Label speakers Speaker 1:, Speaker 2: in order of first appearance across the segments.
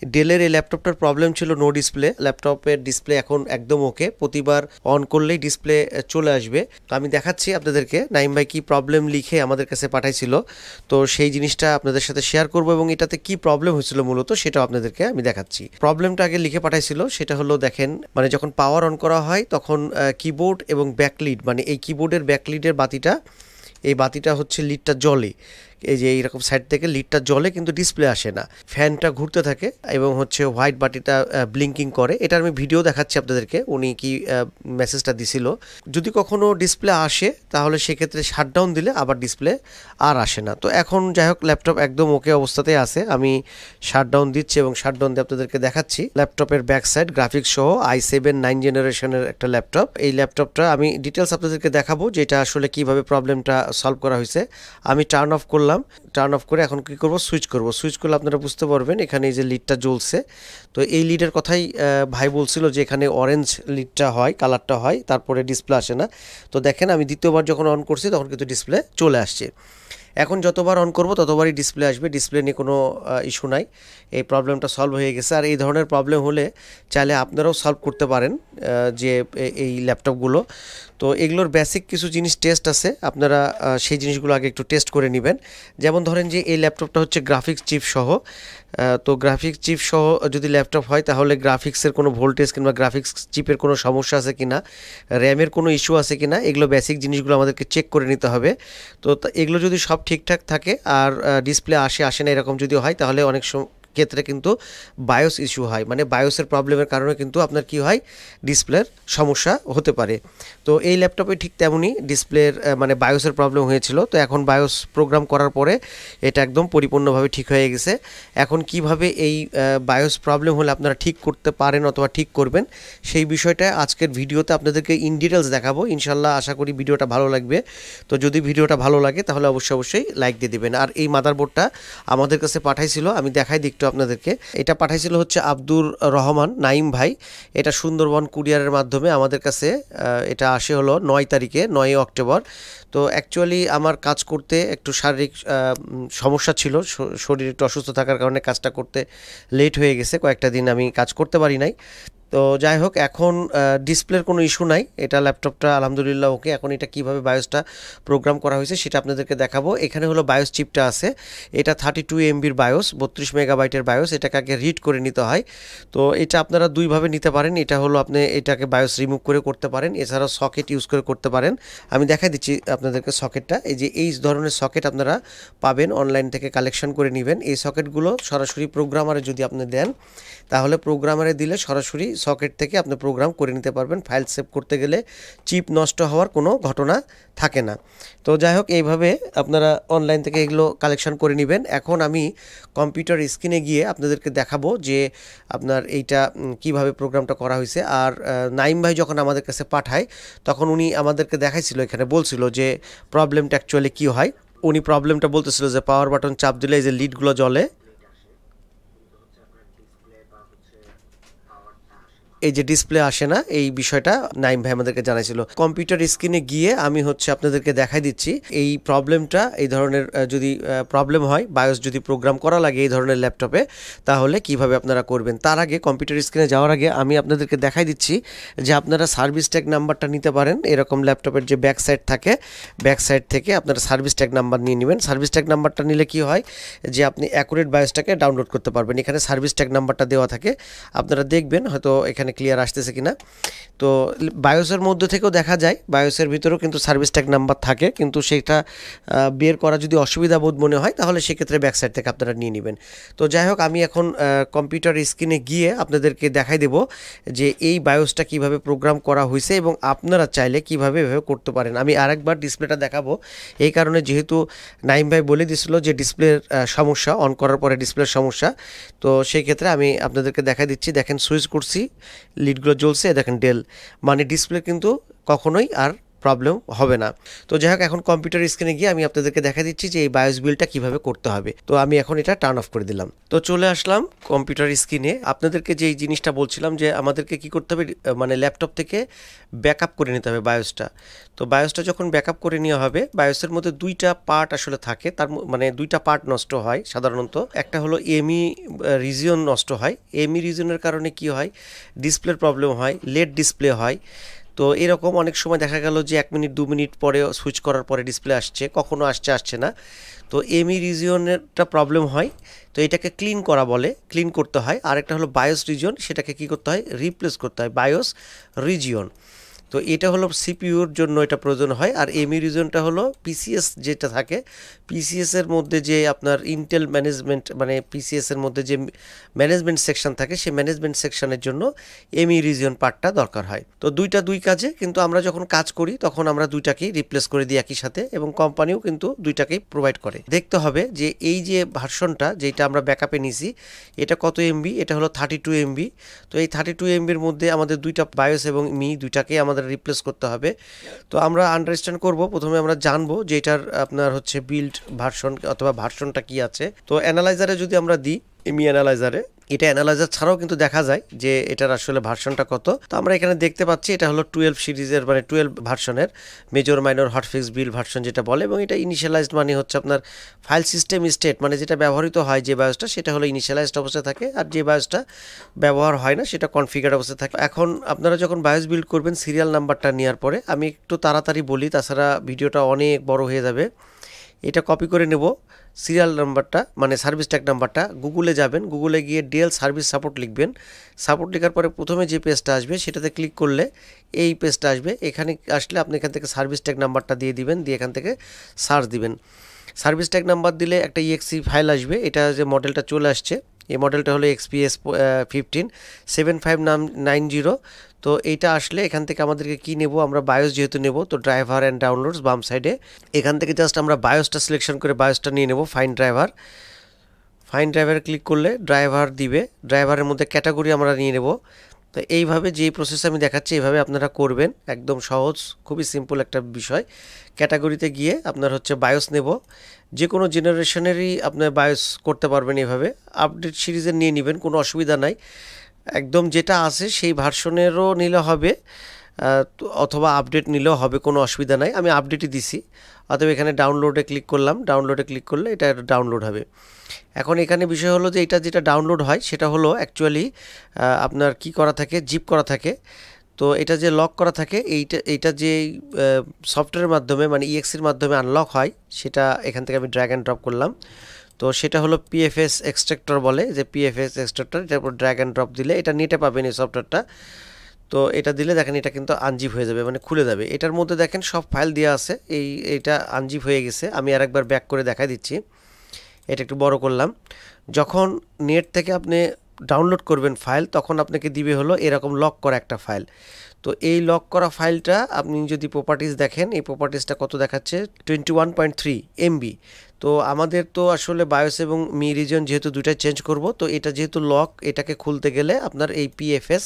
Speaker 1: ডেলের এই ল্যাপটপটার প্রবলেম ছিল নো ডিসপ্লে। ল্যাপটপের ডিসপ্লে এখন একদম ওকে, প্রতিবার অন করলেই ডিসপ্লে চলে আসবে। তো আমি দেখাচ্ছি আপনাদেরকে নাইম ভাই কি প্রবলেম লিখে আমাদের কাছে পাঠাইছিল, তো সেই জিনিসটা আপনাদের সাথে শেয়ার করব এবং এটাতে কি প্রবলেম হয়েছিল মূলত সেটাও আপনাদেরকে আমি দেখাচ্ছি। প্রবলেমটা আগে লিখে পাঠাইছিল, সেটা হলো দেখেন, মানে যখন পাওয়ার অন করা হয় তখন কিবোর্ড এবং ব্যাকলিড, মানে এই কিবোর্ডের ব্যাকলিডের বাতিটা, এই বাতিটা হচ্ছে লিডটা জ্বলে, এই যে এইরকম সাইড থেকে লিডটা জ্বলে কিন্তু ডিসপ্লে আসে না, ফ্যানটা ঘুরতে থাকে এবং হচ্ছে হোয়াইট বাটিটা ব্লিঙ্কিং করে। এটা আমি ভিডিও দেখাচ্ছি আপনাদেরকে উনি কি মেসেজটা দিছিল। যদি কখনো ডিসপ্লে আসে তাহলে সেক্ষেত্রে শাটডাউন দিলে আবার ডিসপ্লে আর আসে না। তো এখন যাই হোক ল্যাপটপ একদম ওকে অবস্থাতেই আছে। আমি শাটডাউন দিচ্ছি এবং শাটডাউন দিয়ে আপনাদেরকে দেখাচ্ছি। ল্যাপটপের ব্যাক সাইড গ্রাফিক্স সহ i7 9 জেনারেশনের একটা ল্যাপটপ। এই ল্যাপটপটা আমি ডিটেলস আপনাদেরকে দেখাবো যে এটা আসলে কিভাবে প্রবলেমটা সলভ করা হয়েছে। আমি টার্ন অফ করলাম, টার্ন অফ করে এখন কি করব, সুইচ করব। সুইচ করলে আপনারা বুঝতে পারবেন এখানে এই যে লিডটা জ্বলছে। তো এই লিডের কথাই ভাই বলছিল যে এখানে অরেঞ্জ লিডটা হয়, কালারটা হয়, তারপরে ডিসপ্লে আসে না। তো দেখেন আমি দ্বিতীয়বার যখন অন করছি তখন কিন্তু ডিসপ্লে চলে আসছে। এখন যতবার অন করব ততবারই ডিসপ্লে আসবে, ডিসপ্লে নিয়ে কোনো ইস্যু নাই। এই প্রবলেমটা সলভ হয়ে গেছে। আর এই ধরনের প্রবলেম হলে চাইলে আপনারাও সলভ করতে পারেন যে এই ল্যাপটপগুলো। তো এগুলোর বেসিক কিছু জিনিস টেস্ট আছে, আপনারা সেই জিনিসগুলো আগে একটু টেস্ট করে নেবেন। যেমন ধরেন যে এই ল্যাপটপটা হচ্ছে গ্রাফিক্স চিপ সহ। তো গ্রাফিক্স চিপ সহ যদি ল্যাপটপ হয় তাহলে গ্রাফিক্সের কোনো ভোল্টেজ কিংবা গ্রাফিক্স চিপের কোনো সমস্যা আছে কিনা, র্যামের কোনো ইস্যু আছে কিনা, এগুলো বেসিক জিনিসগুলো আমাদেরকে চেক করে নিতে হবে। তো এগুলো যদি সব ঠিকঠাক থাকে আর ডিসপ্লে আসে না এরকম যদি হয় তাহলে অনেক ক্ষেত্রে কিন্তু বায়োস ইস্যু হয়, মানে বায়োসের প্রবলেমের কারণে কিন্তু আপনার কি হয়, ডিসপ্লের সমস্যা হতে পারে। তো এই ল্যাপটপে ঠিক তেমনই ডিসপ্লের মানে বায়োসের প্রবলেম হয়েছিল। তো এখন বায়োস প্রোগ্রাম করার পরে এটা একদম পরিপূর্ণভাবে ঠিক হয়ে গেছে। এখন কিভাবে এই বায়োস প্রবলেম হলে আপনারা ঠিক করতে পারেন অথবা ঠিক করবেন সেই বিষয়টা আজকের ভিডিওতে আপনাদেরকে ইন ডিটেলস দেখাবো। ইনশাল্লাহ আশা করি ভিডিওটা ভালো লাগবে। তো যদি ভিডিওটা ভালো লাগে তাহলে অবশ্যই লাইক দিয়ে দিবেন। আর এই মাদারবোর্ডটা আমাদের কাছে পাঠাইছিল, আমি দেখাই দিই একটু আপনাদেরকে। এটা পাঠাইছিল হচ্ছে আব্দুর রহমান নাইম ভাই। এটা সুন্দরবন কুরিয়ারের মাধ্যমে আমাদের কাছে এটা আসে হলো 9 তারিখে, 9 অক্টোবর। তো অ্যাকচুয়ালি আমার কাজ করতে একটু শারীরিক সমস্যা ছিল, শরীর একটু অসুস্থ থাকার কারণে কাজটা করতে লেট হয়ে গেছে, কয়েকটা দিন আমি কাজ করতে পারি নাই। তো যাই হোক এখন ডিসপ্লের কোনো ইস্যু নাই, এটা ল্যাপটপটা আলহামদুলিল্লাহ ওকে। এখন এটা কিভাবে বায়োসটা প্রোগ্রাম করা হয়েছে সেটা আপনাদেরকে দেখাবো। এখানে হলো বায়োস চিপটা আছে, এটা 32 MBর বায়োস, 32 মেগাবাইটের বায়োস। এটাকে আগে রিড করে নিতে হয়। তো এটা আপনারা দুইভাবে নিতে পারেন। এটা হলো আপনি এটাকে বায়োস রিমুভ করে করতে পারেন, এছাড়াও সকেট ইউজ করে করতে পারেন। আমি দেখাই দিচ্ছি আপনাদেরকে সকেটটা। এই যে এই ধরনের সকেট আপনারা পাবেন, অনলাইন থেকে কালেকশন করে নেবেন। এই সকেটগুলো সরাসরি প্রোগ্রামারে যদি আপনি দেন তাহলে প্রোগ্রামারে দিলে সরাসরি সকেট থেকে আপনি প্রোগ্রাম করে নিতে পারবেন। ফাইল সেভ করতে গেলে চিপ নষ্ট হওয়ার কোনো ঘটনা থাকে না। তো যাই হোক এইভাবে আপনারা অনলাইন থেকে এগুলো কালেকশন করে নেবেন। এখন আমি কম্পিউটার স্ক্রিনে গিয়ে আপনাদেরকে দেখাবো যে আপনার এইটা কিভাবে প্রোগ্রামটা করা হয়েছে। আর নাইম ভাই যখন আমাদের কাছে পাঠায় তখন উনি আমাদেরকে দেখাইছিল, এখানে বলছিল যে প্রবলেমটা অ্যাকচুয়ালি কী হয়। উনি প্রবলেমটা বলতেছিল যে পাওয়ার বাটন চাপ দিলে এই যে লিডগুলো জ্বলে, এই যে ডিসপ্লে আসে না, এই বিষয়টা নাইম ভাই আমাদেরকে জানাইছিল। কম্পিউটার স্ক্রিনে গিয়ে আমি হচ্ছে আপনাদেরকে দেখাই দিচ্ছি এই প্রবলেমটা। এই ধরনের যদি প্রবলেম হয়, বায়োস যদি প্রোগ্রাম করা লাগে এই ধরনের ল্যাপটপে, তাহলে কিভাবে আপনারা করবেন। তার আগে কম্পিউটার স্ক্রিনে যাওয়ার আগে আমি আপনাদেরকে দেখাই দিচ্ছি যে আপনারা সার্ভিস ট্যাগ নাম্বারটা নিতে পারেন। এরকম ল্যাপটপের যে ব্যাক সাইড থাকে, ব্যাক সাইড থেকে আপনারা সার্ভিস ট্যাগ নাম্বার নিয়ে নেবেন। সার্ভিস ট্যাগ নাম্বারটা নিলে কি হয় যে আপনি অ্যাকুরেট বায়োসটাকে ডাউনলোড করতে পারবেন। এখানে সার্ভিস ট্যাগ নাম্বারটা দেওয়া থাকে, আপনারা দেখবেন হয়তো এখানে ক্লিয়ার আসতেছে কিনা। তো বায়োসের মধ্যে থেকেও দেখা যায়, বায়োসের ভিতরেও কিন্তু সার্ভিস ট্যাগ নাম্বার থাকে, কিন্তু সেটা বের করা যদি অসুবিধা বোধ মনে হয় তাহলে সেক্ষেত্রে ব্যাক সাইড থেকে আপনারা নিয়ে নেবেন। তো যাই হোক আমি এখন কম্পিউটার স্ক্রিনে গিয়ে আপনাদেরকে দেখাই দেব যে এই বায়োসটা কিভাবে প্রোগ্রাম করা হয়েছে এবং আপনারা চাইলে কিভাবে এভাবে করতে পারেন। আমি আরেকবার ডিসপ্লেটা দেখাবো, এই কারণে যেহেতু নাইম ভাই বলে দিয়েছিল যে ডিসপ্লের সমস্যা, অন করার পরে ডিসপ্লের সমস্যা। তো সেই ক্ষেত্রে আমি আপনাদেরকে দেখা দিচ্ছি। দেখেন সুইচ করছি, লিডগুলো জ্বলছে, দেখেন ডেল, মানে ডিসপ্লে কিন্তু কখনোই আর প্রবলেম হবে না। তো যাই হোক, এখন কম্পিউটার স্ক্রিনে গিয়ে আমি আপনাদেরকে দেখা দিচ্ছি যে এই বায়োস বিলটা কিভাবে করতে হবে। তো আমি এখন এটা টার্ন অফ করে দিলাম। তো চলে আসলাম কম্পিউটার স্ক্রিনে। আপনাদেরকে যে জিনিসটা বলছিলাম যে আমাদেরকে কি করতে হবে, মানে ল্যাপটপ থেকে ব্যাকআপ করে নিতে হবে বায়োসটা। তো বায়োসটা যখন ব্যাকআপ করে নেওয়া হবে, বায়োসের মধ্যে দুইটা পার্ট আসলে থাকে, মানে দুইটা পার্ট নষ্ট হয় সাধারণত। একটা হলো এমই রিজিয়ন নষ্ট হয়। এমই রিজিয়নের কারণে কি হয়, ডিসপ্লের প্রবলেম হয়, লেট ডিসপ্লে হয়। তো এরকম অনেক সময় দেখা গেল যে 1 মিনিট 2 মিনিট পরে সুইচ করার পরে ডিসপ্লে আসছে, কখনো আসছে না। তো এমই রিজিয়নেরটা প্রবলেম হয়। তো এটাকে ক্লিন করা বলে, ক্লিন করতে হয়। আরেকটা হলো বায়োস রিজিয়ন, সেটাকে কি করতে হয়, রিপ্লেস করতে হয়, বায়োস রিজিয়ন। তো এটা হলো সিপিইউর জন্য এটা প্রয়োজন হয়। আর এমই রিজনটা হলো পিসিএস যেটা থাকে, পিসিএস এর মধ্যে যে আপনার ইন্টেল ম্যানেজমেন্ট, মানে পিসিএস এর মধ্যে যে ম্যানেজমেন্ট সেকশন থাকে, সেই ম্যানেজমেন্ট সেকশনের জন্য এমই রিজন পার্টটা দরকার হয়। তো দুই কাজে, কিন্তু আমরা যখন কাজ করি তখন আমরা দুইটাকেই রিপ্লেস করে দিই একই সাথে, এবং কোম্পানিও কিন্তু দুইটাকেই প্রোভাইড করে। দেখতে হবে যে এই যে ভার্সনটা যেটা আমরা ব্যাকআপে নিছি, এটা কত এমবি, এটা হলো 32 এমবি। তো এই 32 এমবির মধ্যে আমাদের দুইটা বায়োস এবং দুইটাকেই আমাদের রিপ্লেস করতে হবে। তো আমরা আন্ডারস্ট্যান্ড করব, প্রথমে আমরা জানবো যে এটার আপনার হচ্ছে বিল্ড ভার্সন অথবা ভার্সনটা কি আছে। তো অ্যানালাইজারে যদি আমরা দিই, এমই অ্যানালাইজারে, এটা অ্যানালাইজার ছাড়াও কিন্তু দেখা যায় যে এটার আসলে ভার্সনটা কত। তো আমরা এখানে দেখতে পাচ্ছি এটা হলো 12 সিরিজের, মানে 12 ভার্সনের মেজর মাইনর হটফিক্স বিল্ড ভার্সন যেটা বলে। এবং এটা ইনিশিয়ালাইজড মানে হচ্ছে আপনার ফাইল সিস্টেম স্টেট, মানে যেটা ব্যবহৃত হয় যে বায়োসটা, সেটা হলো ইনিশিয়ালাইজড অবস্থায় থাকে, আর যে বায়োসটা ব্যবহার হয় না সেটা কনফিগার অবস্থায় থাকে। এখন আপনারা যখন বায়োস বিল্ড করবেন সিরিয়াল নাম্বারটা নেওয়ার পরে, আমি একটু তাড়াতাড়ি বলি, তাছাড়া ভিডিওটা অনেক বড় হয়ে যাবে। এটা কপি করে নেব সিরিয়াল নাম্বারটা, মানে সার্ভিস ট্যাগ নাম্বারটা। গুগলে যাবেন, গুগলে গিয়ে ডেল সার্ভিস সাপোর্ট লিখবেন। সাপোর্ট লেখার পরে প্রথমে যে পেজটা আসবে সেটাতে ক্লিক করলে এই পেজটা আসবে। এখানে আসলে আপনি এখান থেকে সার্ভিস ট্যাগ নাম্বারটা দিয়ে দিবেন, দিয়ে এখান থেকে সার্চ দিবেন। সার্ভিস ট্যাগ নাম্বার দিলে একটা ইএক্সি ফাইল আসবে। এটা যে মডেলটা চলে আসছে, এই মডেলটা হলো XPS 157590। তো এইটা আসলে এখান থেকে আমাদেরকে কি নেব, আমরা বায়োস যেহেতু নেব, তো ড্রাইভার অ্যান্ড ডাউনলোডস বাম সাইডে, এখান থেকে জাস্ট আমরা বায়োসটা সিলেকশন করে বায়োসটা নিয়ে নেব। ফাইন্ড ড্রাইভারে ক্লিক করলে ড্রাইভার দিবে, ড্রাইভারের মধ্যে ক্যাটাগরি আমরা নিয়ে নেব। তো এইভাবে যেই প্রসেস আমি দেখাচ্ছি এইভাবে আপনারা করবেন, একদম সহজ, খুবই সিম্পল একটা বিষয়। ক্যাটাগরিতে গিয়ে আপনার হচ্ছে বায়োস নেব, যে কোনো জেনারেশনেরই আপনার বায়োস করতে পারবেন এভাবে। আপডেট সিরিজের নিয়ে নেবেন, কোনো অসুবিধা নাই। একদম যেটা আছে সেই ভার্সনেরও নিলে হবে, অথবা আপডেট নিলেও হবে, কোনো অসুবিধা নাই। আমি আপডেটই দিছি, অথবা এখানে ডাউনলোডে ক্লিক করলাম, ডাউনলোডে ক্লিক করলে এটা ডাউনলোড হবে। এখন এখানে বিষয় হলো যে এটা যেটা ডাউনলোড হয় সেটা হলো অ্যাকচুয়ালি আপনার কি করা থাকে, জিপ করা থাকে। তো এটা যে লক করা থাকে, এইটা যে সফটওয়্যারের মাধ্যমে, মানে ইএক্সির মাধ্যমে আনলক হয়, সেটা এখান থেকে আমি ড্র্যাগ অ্যান্ড ড্রপ করলাম। তো সেটা হলো পিএফএস এক্সট্রাক্টর বলে, যে পিএফএস এক্সট্রাক্টর, এটার উপর ড্র্যাগ অ্যান্ড ড্রপ দিলে এটা নেটে পাবেন এই সফটওয়্যারটা। তো এটা দিলে দেখেন এটা কিন্তু আনজিপ হয়ে যাবে, মানে খুলে যাবে। এটার মধ্যে দেখেন সব ফাইল দেওয়া আছে, এইটা আনজিপ হয়ে গেছে। আমি আরেকবার ব্যাক করে দেখাই দিচ্ছি, এটা একটু বড় করলাম। যখন নেট থেকে আপনি ডাউনলোড করবেন ফাইল, তখন আপনাকে দিবে হলো এরকম লক করা একটা ফাইল। তো এই লক করা ফাইলটা আপনি যদি প্রপার্টিজ দেখেন, এই প্রপার্টিজটা কত দেখাচ্ছে, 21.3 এমবি। তো আমাদের তো আসলে বায়োস এবং রিজন যেহেতু দুইটাই চেঞ্জ করব, তো এটা যেহেতু লক, এটাকে খুলতে গেলে আপনার এই পিএফএস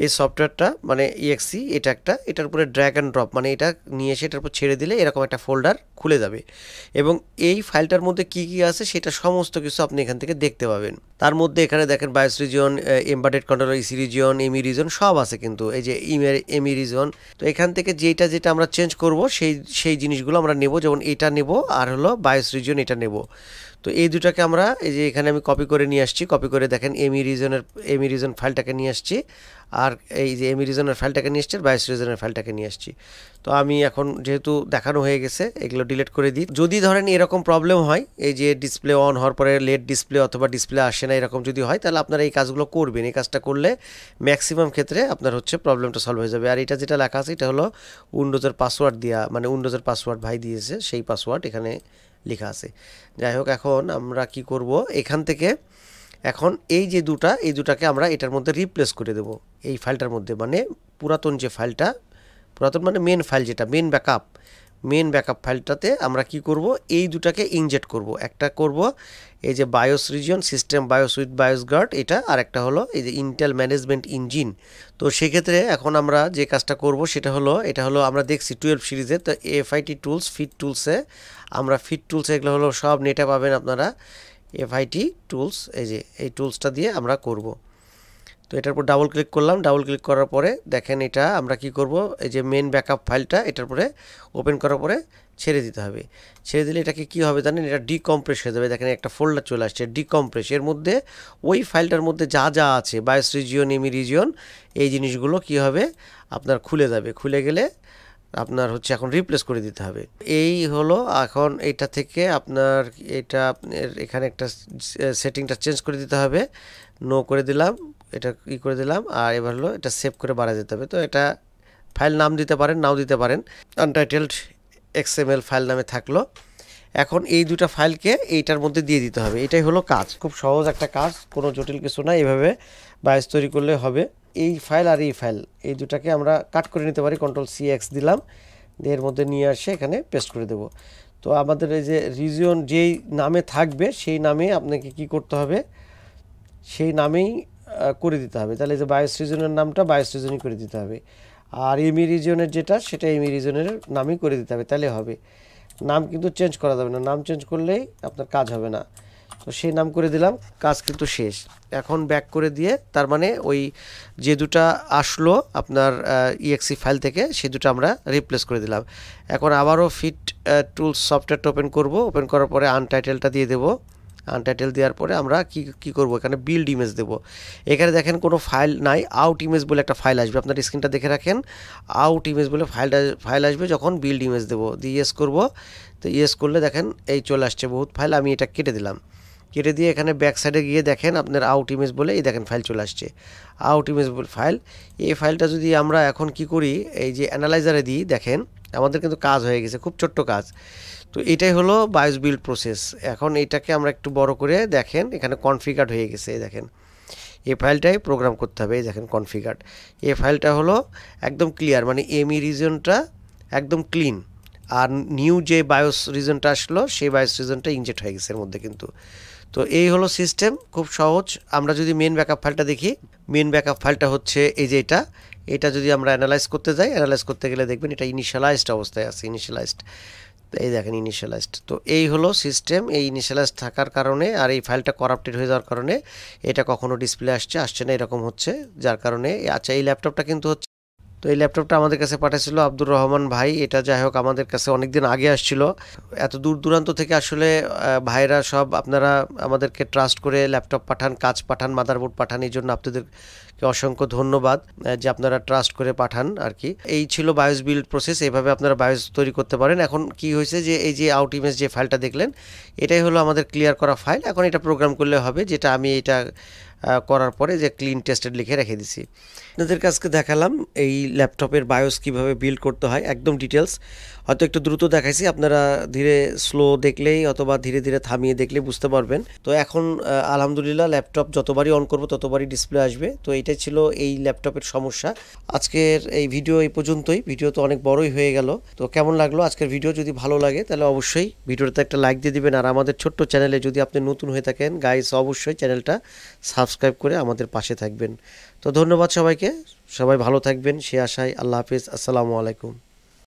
Speaker 1: এই সফটওয়্যারটা, মানে ইএক্সি, এটার উপরে ড্র্যাগ অ্যান্ড ড্রপ, মানে এটা নিয়ে এসে এটার উপর ছেড়ে দিলে এরকম একটা ফোল্ডার খুলে যাবে। এবং এই ফাইলটার মধ্যে কি কি আছে সেটা সমস্ত কিছু আপনি এখান থেকে দেখতে পাবেন। তার মধ্যে এখানে দেখেন BIOS region, embedded controller, EC region, ME region সব আছে কিন্তু, এই যে এমই রিজন। তো এখান থেকে যেটা আমরা চেঞ্জ করব সেই জিনিসগুলো আমরা নেব, যেমন এটা নেব, আর হলো বায়োস রিজন এটা নেব। তো এই দুটাকে আমরা এই যে এখানে আমি কপি করে নিয়ে আসছি, কপি করে দেখেন এমই রিজন ফাইলটাকে নিয়ে আসছি, আর এই যে এমই রিজনের ফাইলটাকে নিয়ে আসছি, বায়োস রিজনের ফাইলটাকে নিয়ে আসছি। তো আমি এখন যেহেতু দেখানো হয়ে গেছে, এগুলো ডিলিট করে দিই। যদি ধরেন এরকম প্রবলেম হয়, এই যে ডিসপ্লে অন হওয়ার পরে লেট ডিসপ্লে অথবা ডিসপ্লে আসে না, এরকম যদি হয়, তাহলে আপনারা এই কাজগুলো করবেন। এই কাজটা করলে ম্যাক্সিমাম ক্ষেত্রে আপনার হচ্ছে প্রবলেমটা সলভ হয়ে যাবে। আর এটা যেটা লেখা আছে এটা হলো উইন্ডোজের পাসওয়ার্ড দেওয়া, মানে উইন্ডোজের পাসওয়ার্ড ভাই দিয়েছে, সেই পাসওয়ার্ড এখানে লেখা আছে। যাই হোক, এখন আমরা কি করব, এখান থেকে এখন এই দুটাকে আমরা এটার মধ্যে রিপ্লেস করে দেব এই ফাইলটার মধ্যে, মানে পুরাতন যে ফাইলটা, পুরাতন মানে মেন ফাইল, যেটা মেন মেন ব্যাকআপ ফাইলটাতে আমরা কি করব, এই দুটাকে ইনজেক্ট করব। একটা করব এই যে BIOS region system BIOS with BIOS guard এটা, আর একটা হলো এই যে ইন্টেল ম্যানেজমেন্ট ইঞ্জিন। তো সেক্ষেত্রে এখন আমরা যে কাজটা করব সেটা হলো, এটা হলো আমরা দেখছি 12 সিরিজে, তো এফআইটি টুলস ফিট টুলসে আমরা ফিট টুলসে এগুলো হলো সব নেটে পাবেন আপনারা, এফআইটি টুলস এই যে এই টুলসটা দিয়ে আমরা করব। তো এটার উপর ডাবল ক্লিক করলাম, ডাবল ক্লিক করার পরে দেখেন এটা আমরা কি করব, এই যে মেন ব্যাকআপ ফাইলটা এটার পরে ওপেন করার পরে ছেড়ে দিতে হবে। ছেড়ে দিলে এটাকে কি হবে জানেন, এটা ডিকম্প্রেস হয়ে যাবে। দেখেন একটা ফোল্ডার চলে আসছে ডিকম্প্রেস, এর মধ্যে ওই ফাইলটার মধ্যে যা যা আছে বায়োস রিজিয়ন এমি রিজিয়ন এই জিনিসগুলো কি হবে আপনার খুলে যাবে। খুলে গেলে আপনার হচ্ছে এখন রিপ্লেস করে দিতে হবে। এই হলো এখন এটা থেকে আপনার এটা আপনার এখানে একটা সেটিংটা চেঞ্জ করে দিতে হবে, নো করে দিলাম, এটা ই করে দিলাম, আর এবার হলো এটা সেভ করে বাড়া যেতে হবে। তো এটা ফাইল নাম দিতে পারেন, নাও দিতে পারেন, আনটাইটেলড এক্সএমএল ফাইল নামে থাকলো। এখন এই দুটা ফাইলকে এইটার মধ্যে দিয়ে দিতে হবে। এটাই হলো কাজ, খুব সহজ একটা কাজ, কোনো জটিল কিছু না। এইভাবে বায়োস তৈরি করলে হবে। এই ফাইল আর এই ফাইল এই দুটাকে আমরা কাট করে নিতে পারি, Ctrl+C+X দিলাম, দিয়ে এর মধ্যে নিয়ে আসে এখানে পেস্ট করে দেব। তো আমাদের এই যে রিজিয়ন যেই নামে থাকবে সেই নামে আপনাকে কি করতে হবে, সেই নামেই করে দিতে হবে। তাহলে যে বায়োস রিজিয়নের নামটা বায়োস রিজিয়নই করে দিতে হবে, আর এমি রিজিয়নের যেটা সেটা এমি রিজিয়নের নামই করে দিতে হবে, তাহলে হবে। নাম কিন্তু চেঞ্জ করা যাবে না, নাম চেঞ্জ করলেই আপনার কাজ হবে না। তো সেই নাম করে দিলাম, কাজ কিন্তু শেষ। এখন ব্যাক করে দিয়ে তার মানে ওই যে দুটা আসলো আপনার ইএক্সি ফাইল থেকে সে দুটো আমরা রিপ্লেস করে দিলাম। এখন আবারও ফিট টুলস সফটওয়্যারটা ওপেন করব, ওপেন করার পরে আনটাইটেলটা দিয়ে দেবো। আনটাইটেল দেওয়ার পরে আমরা কি করব, এখানে বিল্ড ইমেজ দেব। এখানে দেখেন কোনো ফাইল নাই, আউট ইমেজ বলে একটা ফাইল আসবে, আপনার স্ক্রিনটা দেখে রাখেন, আউট ইমেজ বলে ফাইল আসবে যখন বিল্ড ইমেজ দেবো, দিয়ে ইয়েস করব। তো ইয়েস করলে দেখেন এই চলে আসছে বহুত ফাইল, আমি এটা কেটে দিলাম। কেটে দিয়ে এখানে ব্যাক সাইডে গিয়ে দেখেন আপনার আউট ইমেজ বলে এই দেখেন ফাইল চলে আসছে, আউট ইমেজ বলে ফাইল। এই ফাইলটা যদি আমরা এখন কি করি, এই যে অ্যানালাইজারে দিই, দেখেন আমাদের কিন্তু কাজ হয়ে গেছে, খুব ছোট্ট কাজ। তো এটাই হলো বায়োস বিল্ড প্রসেস। এখন এটাকে আমরা একটু বড় করে দেখেন এখানে কনফিগার্ড হয়ে গেছে, দেখেন এই ফাইলটাই প্রোগ্রাম করতে হবে। এই দেখেন কনফিগার্ড, এই ফাইলটা হলো একদম ক্লিয়ার, মানে এমি রিজনটা একদম ক্লিন, আর নিউ যে বায়োস রিজনটা আসলো সেই বায়োস রিজনটা ইনজেক্ট হয়ে গেছে এর মধ্যে কিন্তু। তো এই হলো সিস্টেম, খুব সহজ। আমরা যদি মেন ব্যাকআপ ফাইলটা দেখি, মেন ব্যাকআপ ফাইলটা হচ্ছে এই যে এটা যদি আমরা অ্যানালাইজ করতে যাই, অ্যানালাইজ করতে গেলে দেখবেন এটা ইনিশিয়ালাইজড অবস্থায় আছে, ইনিশিয়ালাইজড, এই দেখেন ইনিশিয়ালাইজড। তো এই হলো সিস্টেম, এই ইনিশিয়ালাইজড থাকার কারণে আর এই ফাইলটা করাপ্টেড হয়ে যাওয়ার কারণে এটা কখনো ডিসপ্লে আসছে না, এরকম হচ্ছে, যার কারণে। আচ্ছা, এই ল্যাপটপটা কিন্তু হচ্ছে, তো এই ল্যাপটপটা আমাদের কাছে পাঠাচ্ছিল আব্দুর রহমান ভাই। এটা যাই হোক আমাদের কাছে অনেক দিন আগে আসছিল, এত দূর দূরান্ত থেকে আসলে ভাইরা সব আপনারা আমাদেরকে ট্রাস্ট করে ল্যাপটপ পাঠান, কাজ পাঠান, মাদারবোর্ড পাঠান, এই জন্য আপনাদেরকে অসংখ্য ধন্যবাদ যে আপনারা ট্রাস্ট করে পাঠান আর কি। এই ছিল বায়োস বিল্ড প্রসেস, এইভাবে আপনারা বায়োস তৈরি করতে পারেন। এখন কি হয়েছে যে এই যে আউট ইমেজ যে ফাইলটা দেখলেন এটাই হলো আমাদের ক্লিয়ার করা ফাইল। এখন এটা প্রোগ্রাম করলে হবে, যেটা আমি এটা করার পরে যে ক্লিন টেস্টেড লিখে রেখে দিছি। আপনাদের কাছে দেখালাম এই ল্যাপটপের বায়োস কিভাবে বিল্ড করতে হয়, একদম ডিটেলস। হয়তো একটু দ্রুত দেখাইছি, আপনারা ধীরে স্লো দেখলেই অথবা ধীরে ধীরে থামিয়ে দেখলে বুঝতে পারবেন। তো এখন আলহামদুলিল্লাহ ল্যাপটপ যতবারই অন করব ততবারই ডিসপ্লে আসবে। তো এইটাই ছিল এই ল্যাপটপের সমস্যা। আজকের এই ভিডিও এই পর্যন্তই, ভিডিও তো অনেক বড়ই হয়ে গেল। তো কেমন লাগলো আজকের ভিডিও? যদি ভালো লাগে তাহলে অবশ্যই ভিডিওটাতে একটা লাইক দিয়ে দিবেন, আর আমাদের ছোট্ট চ্যানেলে যদি আপনি নতুন হয়ে থাকেন গাইস, অবশ্যই চ্যানেলটা সাবস্ক্রাইব করে আমাদের পাশে থাকবেন। তো ধন্যবাদ সবাইকে, সবাই ভালো থাকবেন সে আশায়। আল্লাহ হাফিজ, আসসালামু আলাইকুম।